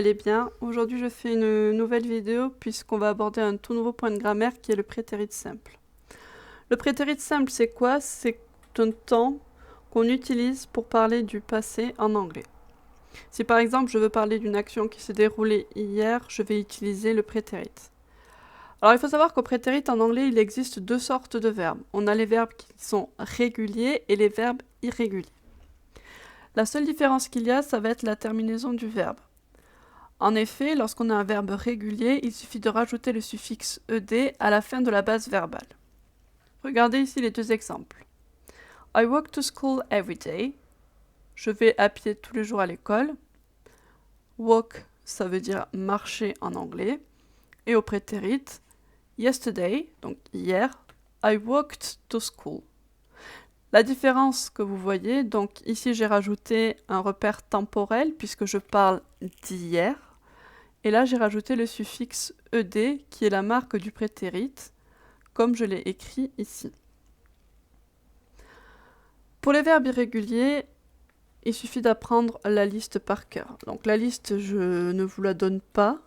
Allez bien, aujourd'hui je fais une nouvelle vidéo puisqu'on va aborder un tout nouveau point de grammaire qui est le prétérit simple. Le prétérit simple c'est quoi? C'est un temps qu'on utilise pour parler du passé en anglais. Si par exemple je veux parler d'une action qui s'est déroulée hier, je vais utiliser le prétérit. Alors il faut savoir qu'au prétérit en anglais il existe deux sortes de verbes. On a les verbes qui sont réguliers et les verbes irréguliers. La seule différence qu'il y a, ça va être la terminaison du verbe. En effet, lorsqu'on a un verbe régulier, il suffit de rajouter le suffixe ed à la fin de la base verbale. Regardez ici les deux exemples. I walk to school every day. Je vais à pied tous les jours à l'école. Walk, ça veut dire marcher en anglais. Et au prétérit, yesterday, donc hier, I walked to school. La différence que vous voyez, donc ici j'ai rajouté un repère temporel puisque je parle d'hier. Et là, j'ai rajouté le suffixe ed qui est la marque du prétérit, comme je l'ai écrit ici. Pour les verbes irréguliers, il suffit d'apprendre la liste par cœur. Donc la liste, je ne vous la donne pas,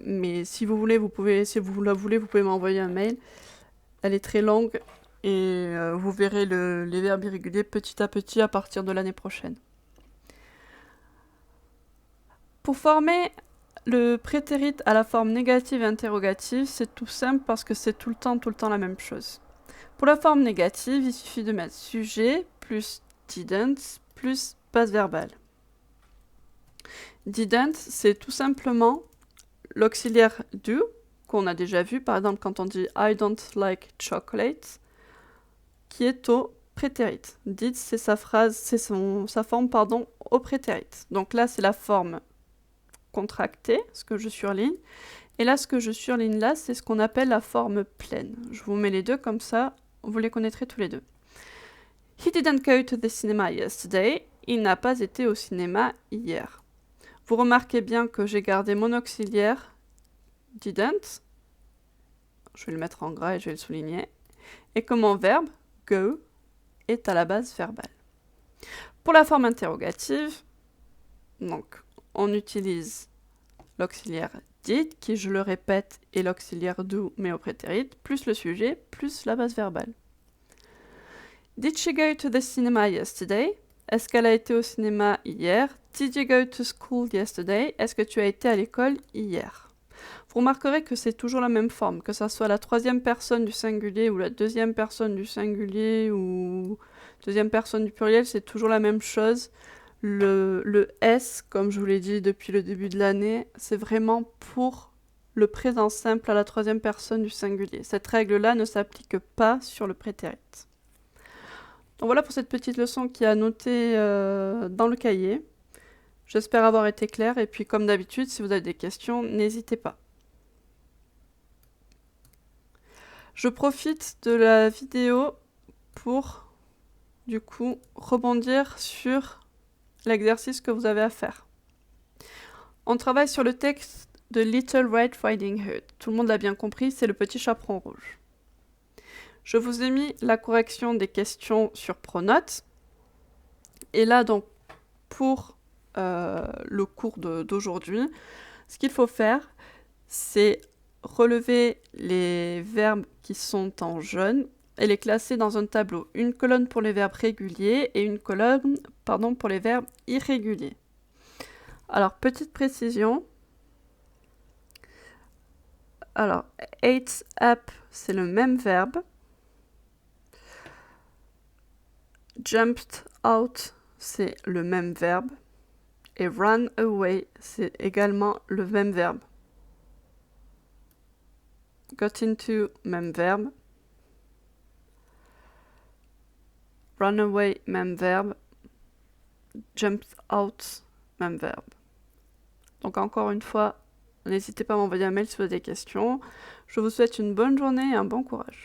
mais si vous voulez, vous pouvez m'envoyer un mail. Elle est très longue et vous verrez les verbes irréguliers petit à petit à partir de l'année prochaine. Pour former le prétérit à la forme négative et interrogative, c'est tout simple parce que c'est tout le temps la même chose. Pour la forme négative, il suffit de mettre sujet plus didn't plus base verbale. Didn't, c'est tout simplement l'auxiliaire do, qu'on a déjà vu, par exemple quand on dit I don't like chocolate, qui est au prétérit. Did, c'est sa forme au prétérit. Donc là, c'est la forme contracté, ce que je surligne. Et là, ce que je surligne là, c'est ce qu'on appelle la forme pleine. Je vous mets les deux comme ça, vous les connaîtrez tous les deux. He didn't go to the cinema yesterday. Il n'a pas été au cinéma hier. Vous remarquez bien que j'ai gardé mon auxiliaire didn't. Je vais le mettre en gras et je vais le souligner. Et que mon verbe go est à la base verbale. Pour la forme interrogative, donc on utilise l'auxiliaire did, qui, je le répète, est l'auxiliaire do, mais au prétérit, plus le sujet, plus la base verbale. Did she go to the cinema yesterday? Est-ce qu'elle a été au cinéma hier? Did you go to school yesterday? Est-ce que tu as été à l'école hier? Vous remarquerez que c'est toujours la même forme, que ça soit la troisième personne du singulier ou la deuxième personne du singulier ou deuxième personne du pluriel, c'est toujours la même chose. Le S, comme je vous l'ai dit depuis le début de l'année, c'est vraiment pour le présent simple à la troisième personne du singulier. Cette règle-là ne s'applique pas sur le prétérit. Donc voilà pour cette petite leçon qui est à noter dans le cahier. J'espère avoir été claire et puis comme d'habitude, si vous avez des questions, n'hésitez pas. Je profite de la vidéo pour, du coup, rebondir sur l'exercice que vous avez à faire. On travaille sur le texte de Little Red Riding Hood. Tout le monde l'a bien compris, c'est le petit chaperon rouge. Je vous ai mis la correction des questions sur Pronote. Et là, donc, pour le cours d'aujourd'hui, ce qu'il faut faire, c'est relever les verbes qui sont en jaune et les classer dans un tableau. Une colonne pour les verbes réguliers et une colonne, pour les verbes irréguliers. Alors, petite précision. Alors, ate up, c'est le même verbe. Jumped out, c'est le même verbe. Et run away, c'est également le même verbe. Got into, même verbe. Run away, même verbe. Jumped out, même verbe. Donc encore une fois, n'hésitez pas à m'envoyer un mail si vous avez des questions. Je vous souhaite une bonne journée et un bon courage.